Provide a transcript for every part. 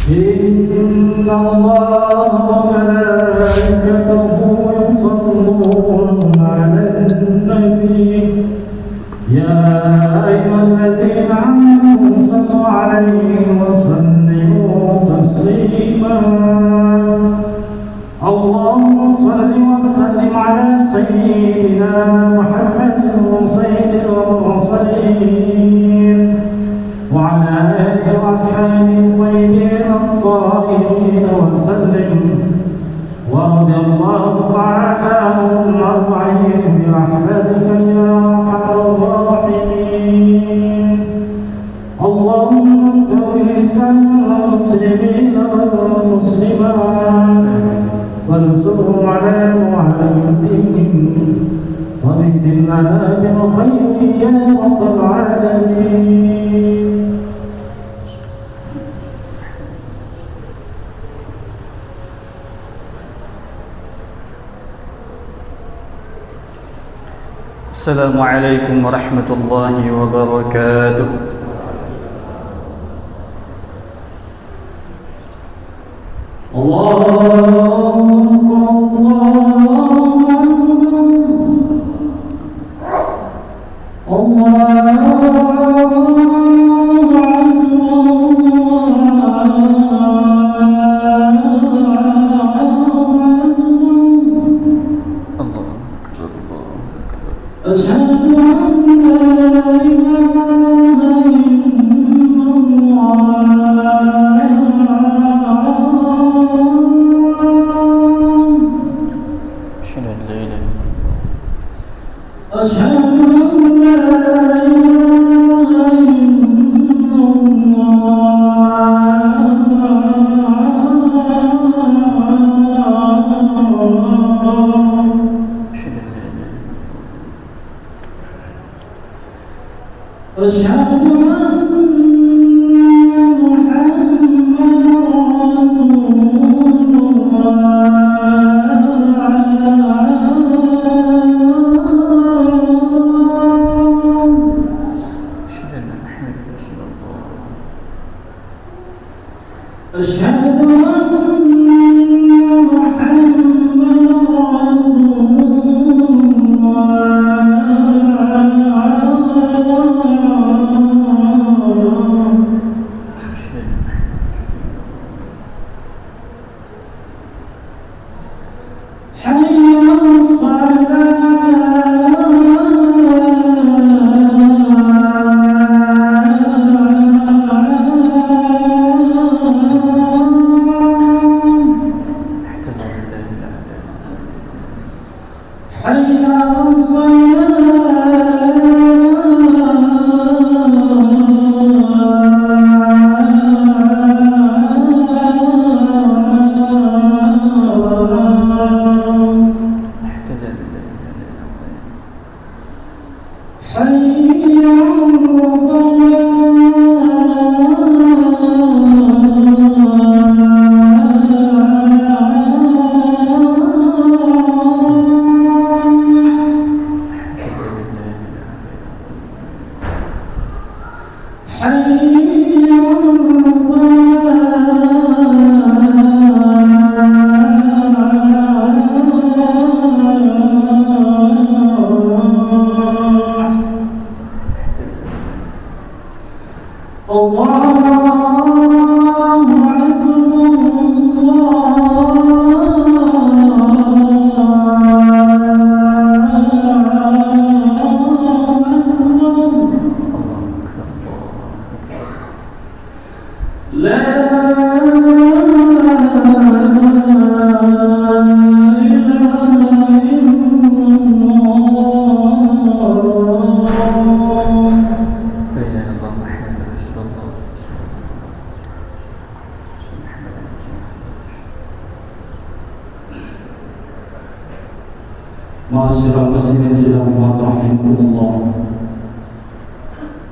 إن الله وملائكته يصلون على النبي يا أيها الذين آمنوا صلوا عليه وسلموا تسليما اللهم صل وسلم على سيدنا محمد سيد المرسلين وعلى آله وأصحابه الطيبين الطاهرين وسلم ورضي الله تعالى عنهم أجمعين برحمتك يا أرحم الراحمين اللهم انصر الإسلام والمسلمين والمسلمات وانصرهم على معاندهم ومد لنا بالخير يا رب العالمين. Assalamualaikum warahmatullahi wabarakatuh. Ma'asyiral muslimin sidang rahimakumullah.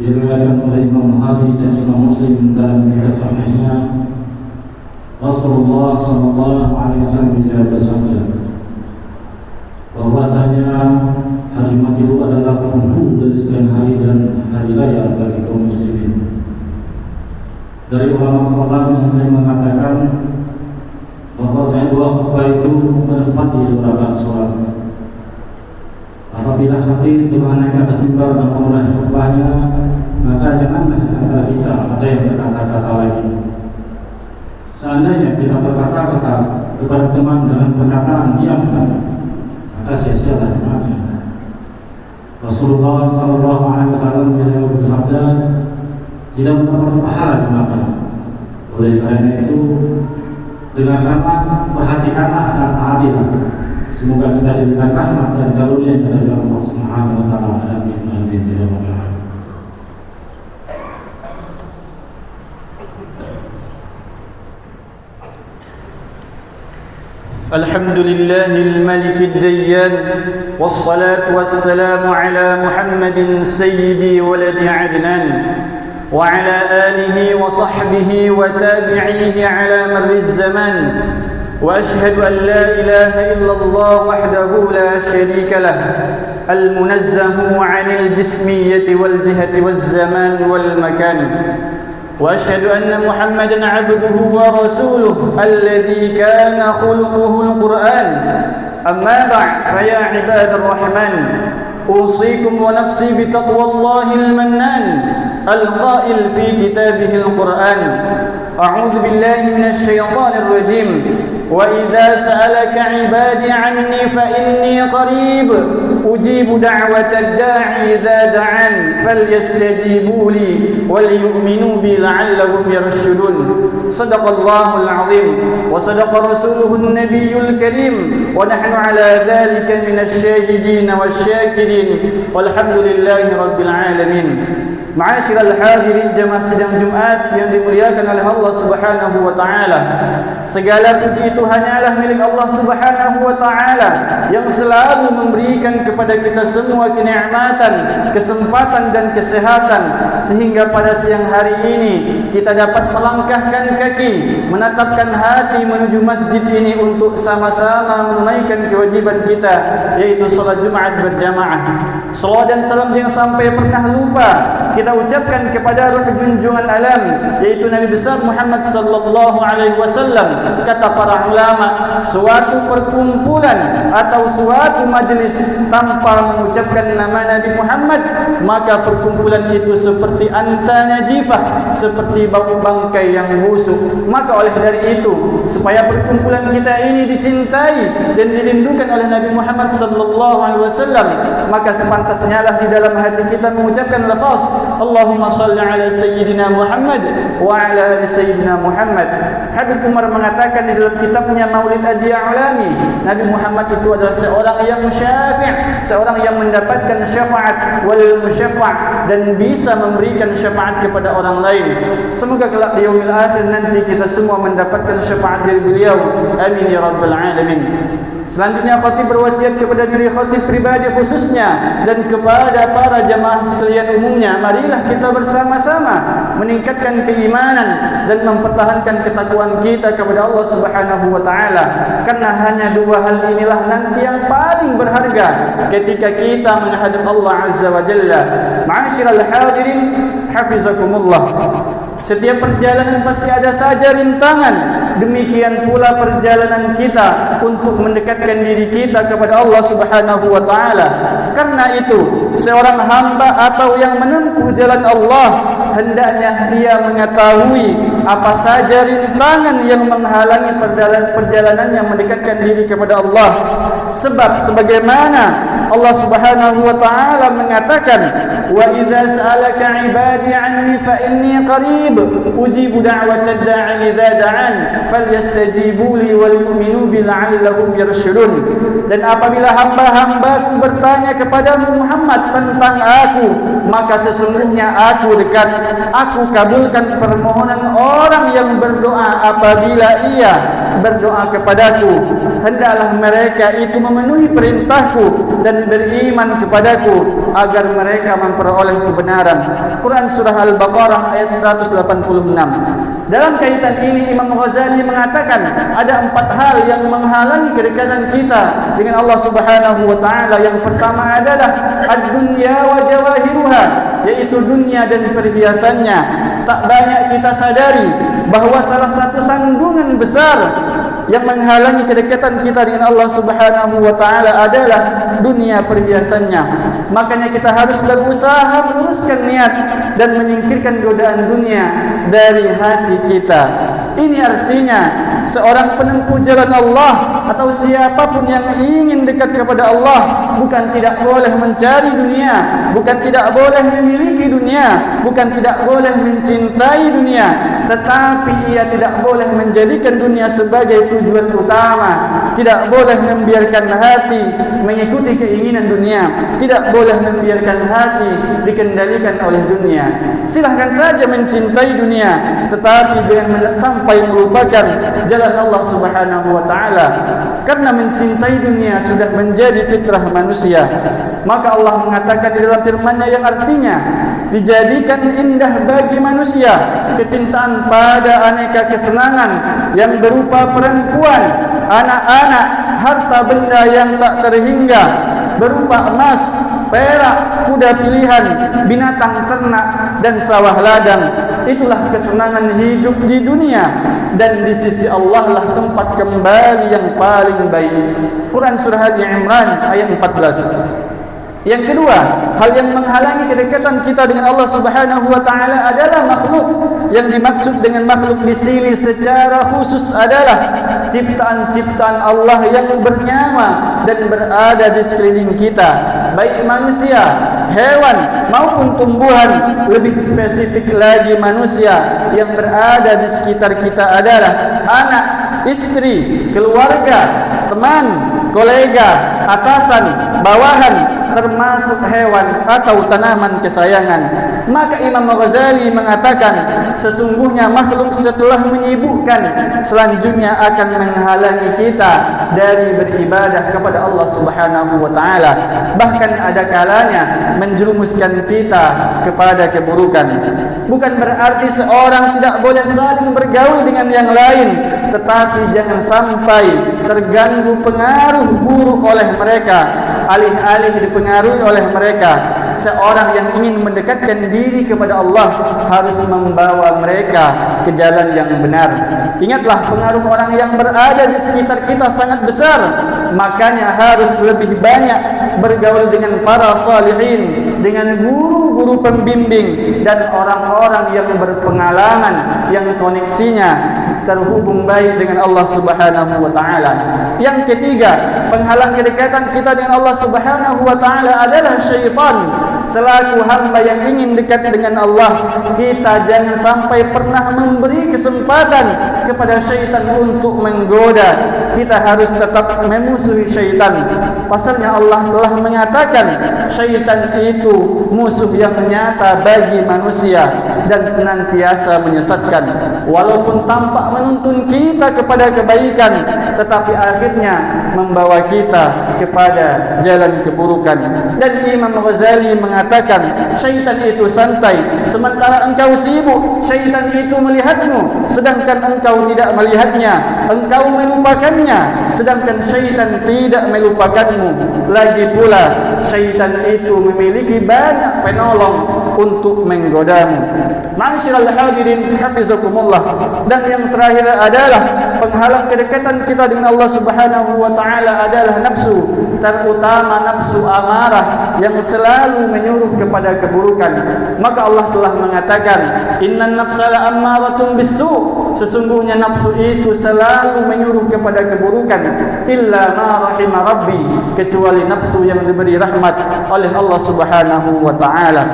Diriwayatkan oleh Imam Bukhari dan Imam Muslim dalam kitab sahihnya, Rasulullah sallallahu alaihi wasallam bersabda bahwasanya hari Jumat itu adalah penghulu dari sekian hari dan hari raya bagi kaum muslimin. Dari ulama salaf yang sering mengatakan bahwa saya dua khutbah itu menempati 2 rakaat sholat. Apabila khatib telah naik ke atas mimbar dan memulai khutbahnya, maka janganlah antara kita ada yang berkata-kata lagi. Seandainya kita berkata-kata kepada teman dengan perkataan diamkan, maka sia-sialah temannya. Rasulullah SAW beliau bersabda, tidak mendapat pahala dimakan. Oleh karena itu, dengan ramah perhatikanlah dan taatilah. Semoga kita diberikan rahmat dan karunia dari Allah Subhanahu wa taala. Amin amin ya rabbal alamin. الحمد لله الملك الديان والصلاة والسلام على محمد سيد ولد عدنان وعلى آله وصحبه وتابعيه على مر الزمان وأشهد أن لا إله إلا الله وحده لا شريك له المنزه عن الجسمية والجهة والزمان والمكان وأشهد أن محمدًا عبده ورسوله الذي كان خلقه القرآن أما بعد فيا عباد الرحمن أوصيكم ونفسي بتقوى الله المنان القائل في كتابه القرآن أعوذ بالله من الشيطان الرجيم وإذا سألك عبادي عني فإني قريب أجيب دعوة الداعي إذا دعان فليستجيبوا لي وليؤمنوا بي لعلهم يرشدون صدق الله العظيم وصدق رسوله النبي الكريم ونحن على ذلك من الشاهدين والشاكرين والحمد لله رب العالمين. Ma'asyiral hadirin jemaah sidang Jumat yang dimuliakan oleh Allah Subhanahu wa taala. Segala puji itu hanyalah milik Allah Subhanahu wa taala yang selalu memberikan kepada kita semua kenikmatan, kesempatan dan kesehatan sehingga pada siang hari ini kita dapat melangkahkan kaki, menatapkan hati menuju masjid ini untuk sama-sama menunaikan kewajiban kita, yaitu salat Jumat berjamaah. Salawat dan salam jangan sampai pernah lupa kita ucapkan kepada ruh junjungan alam, yaitu Nabi besar Muhammad sallallahu alaihi wasallam. Kata para ulama, suatu perkumpulan atau suatu majlis tanpa mengucapkan nama Nabi Muhammad, maka perkumpulan itu seperti anta najifah, seperti bau bangkai yang busuk. Maka oleh dari itu, supaya perkumpulan kita ini dicintai dan dirindukan oleh Nabi Muhammad sallallahu alaihi wasallam, maka sepantasnya lah di dalam hati kita mengucapkan lafaz Allahumma salli ala Sayyidina Muhammad wa ala ali Sayyidina Muhammad. Habib Umar mengatakan di dalam kitabnya Maulid Adiyah Ulami, Nabi Muhammad itu adalah seorang yang musyafi', seorang yang mendapatkan syafaat wal musyafa' dan bisa memberikan syafaat kepada orang lain. Semoga kelak di yaumil akhir nanti kita semua mendapatkan syafaat dari beliau. Amin ya rabbal alamin. Selanjutnya khatib berwasiat kepada diri khatib pribadi khususnya dan kepada para jamaah sekalian umumnya, marilah kita bersama-sama meningkatkan keimanan dan mempertahankan ketakwaan kita kepada Allah Subhanahu wa taala, karena hanya 2 hal inilah nanti yang paling berharga ketika kita menghadap Allah Azza wa Jalla. Ma'asyiral hadirin hafizakumullah. Setiap perjalanan pasti ada saja rintangan. Demikian pula perjalanan kita untuk mendekatkan diri kita kepada Allah Subhanahu wa taala. Karena itu, seorang hamba atau yang menempuh jalan Allah hendaknya dia mengetahui apa saja rintangan yang menghalangi perjalanan yang mendekatkan diri kepada Allah. Sebab sebagaimana Allah Subhanahu wa taala mengatakan, "Wa idza sa'alaka 'ibadi 'anni fa inni qarib ujibu da'watad da'i idza da'an falyastajibu li wal yu'minu bi la'allahum yarshudun." Dan apabila hamba-hambaku bertanya kepadamu Muhammad tentang aku, maka sesungguhnya aku dekat. Aku kabulkan permohonan orang yang berdoa apabila ia berdoa kepadaku. Hendaklah mereka itu memenuhi perintahku dan beriman kepadaku agar mereka memperoleh kebenaran. Quran surah Al-Baqarah ayat 186. Dalam kaitan ini Imam Ghazali mengatakan ada 4 hal yang menghalangi kedekatan kita dengan Allah Subhanahu wa taala. Yang pertama adalah ad-dunya wa jawahiruha, yaitu dunia dan perhiasannya. tak banyak kita sadari bahawa salah satu sandungan besar yang menghalangi kedekatan kita dengan Allah Subhanahu wa taala adalah dunia perhiasannya. Makanya kita harus berusaha meluruskan niat dan menyingkirkan godaan dunia dari hati kita. Ini artinya seorang penempuh jalan Allah atau siapapun yang ingin dekat kepada Allah bukan tidak boleh mencari dunia, bukan tidak boleh memiliki dunia, bukan tidak boleh mencintai dunia, tetapi ia tidak boleh menjadikan dunia sebagai tujuan utama, tidak boleh membiarkan hati mengikuti keinginan dunia, tidak boleh membiarkan hati dikendalikan oleh dunia. Silahkan saja mencintai dunia, tetapi jangan sampai melupakan jalan Allah Subhanahu wa taala. Karena mencintai dunia sudah menjadi fitrah manusia. Maka Allah mengatakan di dalam firman-Nya yang artinya, dijadikan indah bagi manusia kecintaan pada aneka kesenangan yang berupa perempuan, anak-anak, harta benda yang tak terhingga, berupa emas, perak, kuda pilihan, binatang ternak dan sawah ladang. Itulah kesenangan hidup di dunia, dan di sisi Allah lah tempat kembali yang paling baik. Quran surah Al-Imran ayat 14. Yang kedua, hal yang menghalangi kedekatan kita dengan Allah Subhanahu wa taala adalah makhluk. Yang dimaksud dengan makhluk di sini secara khusus adalah ciptaan-ciptaan Allah yang bernyawa dan berada di sekeliling kita, baik manusia, hewan maupun tumbuhan. Lebih spesifik lagi, manusia yang berada di sekitar kita adalah anak, istri, keluarga, teman, kolega, atasan, bawahan, termasuk hewan atau tanaman kesayangan. Maka Imam Ghazali mengatakan, sesungguhnya makhluk setelah menyibukkan, selanjutnya akan menghalangi kita dari beribadah kepada Allah Subhanahu wa taala. Bahkan ada kalanya menjerumuskan kita kepada keburukan. Bukan berarti seorang tidak boleh saling bergaul dengan yang lain, tetapi jangan sampai terganggu pengaruh buruk oleh mereka. Alih-alih dipengaruhi oleh mereka, seorang yang ingin mendekatkan diri kepada Allah harus membawa mereka ke jalan yang benar. Ingatlah, pengaruh orang yang berada di sekitar kita sangat besar. Makanya harus lebih banyak bergaul dengan para salihin, dengan guru-guru pembimbing dan orang-orang yang berpengalaman, yang koneksinya terhubung baik dengan Allah Subhanahu wa taala. Yang ketiga, penghalang kedekatan kita dengan Allah Subhanahu wa taala adalah syaitan. Selaku hamba yang ingin dekat dengan Allah, kita jangan sampai pernah memberi kesempatan kepada syaitan untuk menggoda. Kita harus tetap memusuhi syaitan. Pasalnya Allah telah mengatakan syaitan itu musuh yang nyata bagi manusia dan senantiasa menyesatkan. Walaupun tampak menuntun kita kepada kebaikan, tetapi akhirnya membawa kita kepada jalan keburukan. Dan Imam Ghazali mengatakan, syaitan itu santai sementara engkau sibuk. Syaitan itu melihatmu sedangkan engkau tidak melihatnya. Engkau melupakannya sedangkan syaitan tidak melupakanmu. Lagi pula syaitan itu memiliki banyak penolong untuk menggodamu. Ma'asyiral hadirin hafizakumullah. Dan yang terakhir adalah penghalang kedekatan kita dengan Allah Subhanahu wa taala adalah nafsu, terutama nafsu amarah yang selalu menyuruh kepada keburukan. Maka Allah telah mengatakan, innan nafsa la'ammaratun bis-su'. Sesungguhnya nafsu itu selalu menyuruh kepada keburukan, illa ma rahima rabbi, kecuali nafsu yang diberi rahmat oleh Allah Subhanahu wa taala.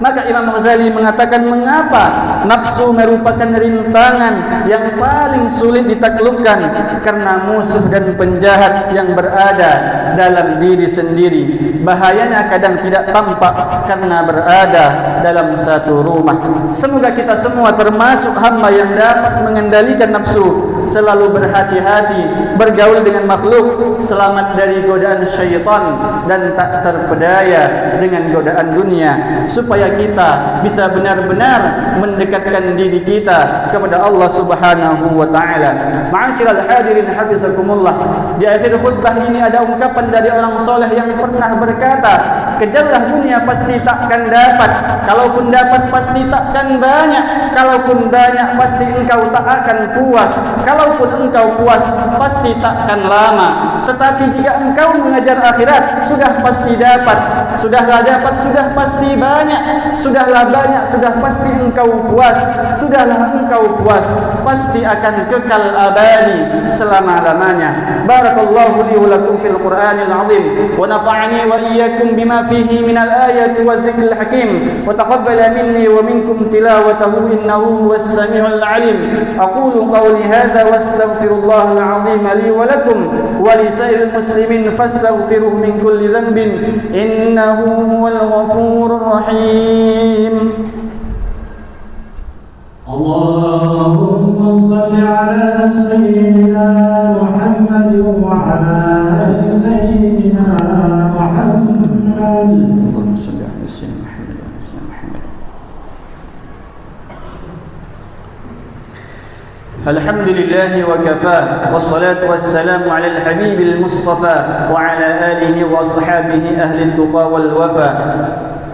Maka Imam Ghazali mengatakan, mengapa nafsu merupakan rintangan yang paling sulit ditaklukkan? Karena musuh dan penjahat yang berada dalam diri sendiri. Bahayanya kadang tidak tampak karena berada dalam satu rumah. Semoga kita semua termasuk hamba yang dapat mengendalikan nafsu, selalu berhati-hati bergaul dengan makhluk, selamat dari godaan syaitan dan tak terpedaya dengan godaan dunia, supaya kita bisa benar-benar mendekatkan diri kita kepada Allah Subhanahu wa taala. Ma'asyiral hadirin hafizakumullah. Di akhir khutbah ini ada ungkapan dari orang soleh yang pernah berkata, kejarlah dunia pasti takkan dapat. Kalaupun dapat pasti takkan banyak. Kalaupun banyak pasti engkau tak akan puas. Kalaupun engkau puas pasti takkan lama. Tetapi jika engkau mengejar akhirat, sudah pasti dapat. Sudahlah dapat, sudah pasti banyak. Sudahlah banyak, sudah pasti engkau puas. Sudahlah engkau puas, pasti akan kekal abadi selama-lamanya. Barakallahu li wa lakum fil Qur'anil azim wa nafa'ani wa iyyakum bima fihi minal ayati wa dzikril hakim wa taqabbala minni wa minkum tilawatahu innahu huwas samiul alim. Aqulu qawli hadha wastaghfirullahal azim li wa lakum wa li sa'iril muslimin fastaghfiruhu min kulli dhanbin innahu huwal ghafurur rahim. اللهم صل على سيدنا محمد وعلى آل سيدنا محمد. اللهم صل على سيدنا محمد وعلى آل سيدنا محمد. الحمد لله وكفى والصلاة والسلام على الحبيب المصطفى وعلى آله وأصحابه أهل التقى والوفا.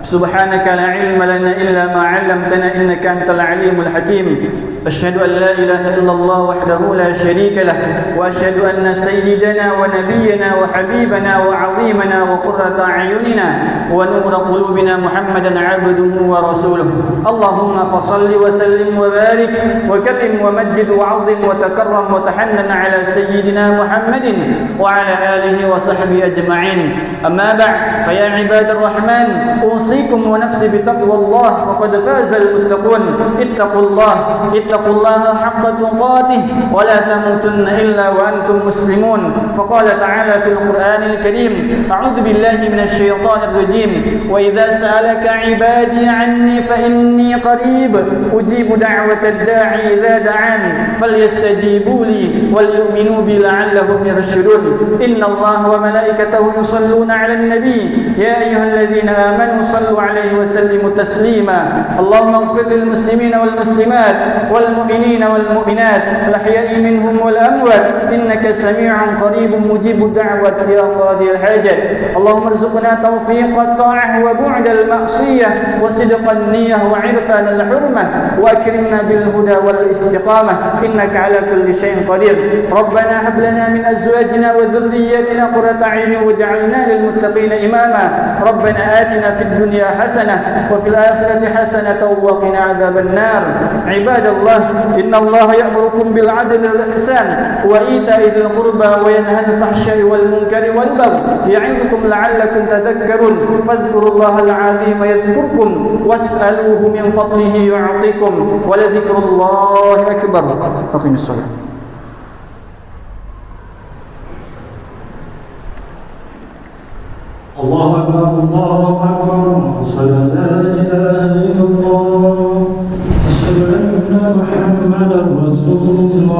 سبحانك لا علم لنا إلا ما علمتنا إنك أنت العليم الحكيم. أشهد أن لا إله إلا الله وحده لا شريك له وأشهد أن سيدنا ونبينا وحبيبنا وعظيمنا وقرة أعيننا ونور قلوبنا محمدا عبده ورسوله. اللهم فصل وسلم وبارك وكرم ومجد وعظم وتكرم وتحنن على سيدنا محمد وعلى آله وصحبه أجمعين. أما بعد فيا عباد الرحمن أوصيكم ونفسي بتقوى الله فقد فاز المتقون. اتقوا الله حق تقاته ولا تموتن إلا وأنتم مسلمون. فقال تعالى في القرآن الكريم أعوذ بالله من الشيطان الرجيم وإذا سألك عبادي عني فإني قريب أجيب دعوة الداعي إذا دعان فليستجيبوا لي وليؤمنوا بي لعلهم يرشدون. إن الله وملائكته يصلون على النبي يا أيها الذين آمنوا صلوا عليه وسلموا تسليما. اللهم اغفر للمسلمين والمسلمات والمؤمنين والمؤمنات الأحياء منهم والأموات إنك سميع قريب مجيب الدعوة يا قاضي الحاجات. اللهم ارزقنا توفيق الطاعة وبعد المعصية وصدق النية وعرفان الحرمة وأكرمنا بالهدى والاستقامة إنك على كل شيء قدير. ربنا هب لنا من أزواجنا وذرياتنا قرة أعين واجعلنا للمتقين إماما. ربنا آتنا في الدنيا حسنة وفي الآخرة حسنة وقنا عذاب النار. عباد الله إن الله يأمركم بالعدل والإحسان وإيتاء ذي القربى وينهى عن الفحشاء والمنكر والبغي يعظكم لعلكم تذكرون. فاذكروا الله العظيم يذكركم واسألوه من فضله يعطيكم ولذكر الله أكبر. أقم الصلاة. الله أكبر الله أكبر أشهد أن لا إله إلا الله أشهد أن محمدا رسول الله.